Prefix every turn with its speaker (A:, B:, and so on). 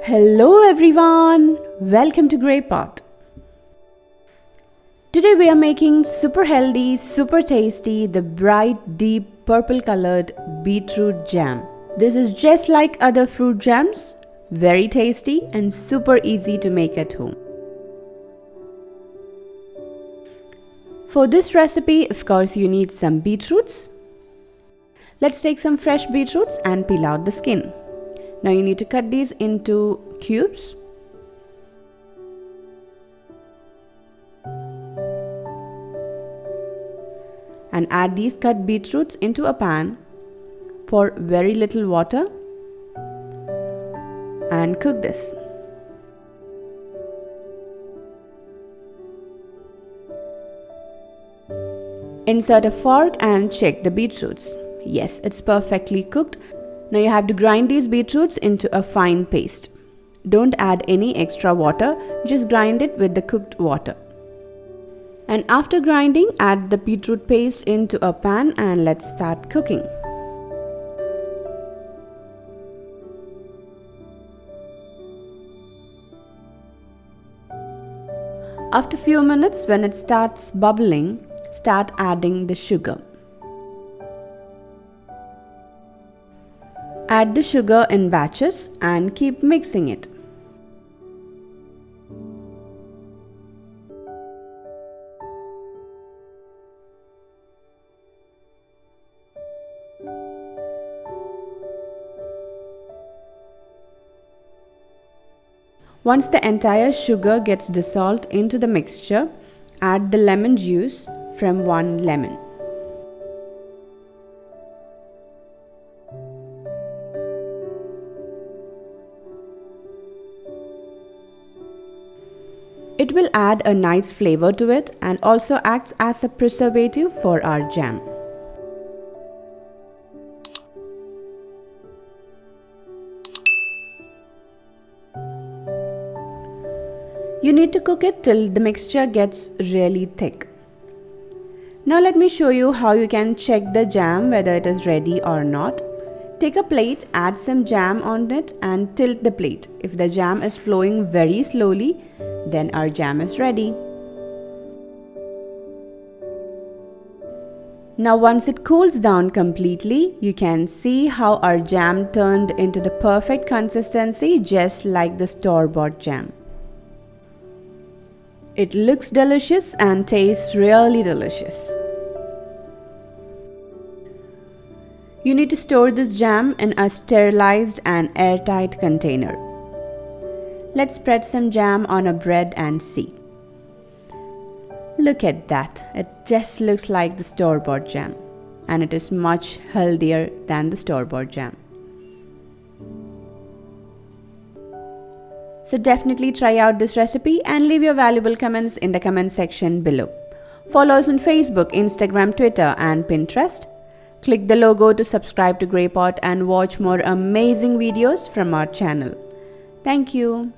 A: Hello everyone, welcome to Grey Pot. Today we are making super healthy, super tasty, the bright, deep purple colored beetroot jam. This is just like other fruit jams, very tasty and super easy to make at home. For this recipe, of course, you need some beetroots. Let's take some fresh beetroots and peel out the skin. Now you need to cut these into cubes. And add these cut beetroots into a pan. Pour very little water and cook this. Insert a fork and check the beetroots. Yes, it's perfectly cooked. Now you have to grind these beetroots into a fine paste. Don't add any extra water, just grind it with the cooked water. And after grinding, add the beetroot paste into a pan and let's start cooking. After a few minutes, when it starts bubbling, start adding the sugar. Add the sugar in batches and keep mixing it. Once the entire sugar gets dissolved into the mixture, add the lemon juice from 1 lemon. It will add a nice flavor to it and also acts as a preservative for our jam. You need to cook it till the mixture gets really thick. Now let me show you how you can check the jam whether it is ready or not. Take a plate, add some jam on it and tilt the plate. If the jam is flowing very slowly, then our jam is ready. Now once it cools down completely, you can see how our jam turned into the perfect consistency, just like the store-bought jam. It looks delicious and tastes really delicious. You need to store this jam in a sterilized and airtight container. Let's spread some jam on a bread and see. Look at that, it just looks like the store-bought jam, and it is much healthier than the store-bought jam. So definitely try out this recipe and leave your valuable comments in the comment section below. Follow us on Facebook, Instagram, Twitter and Pinterest. Click the logo to subscribe to Grey Pot and watch more amazing videos from our channel. Thank you.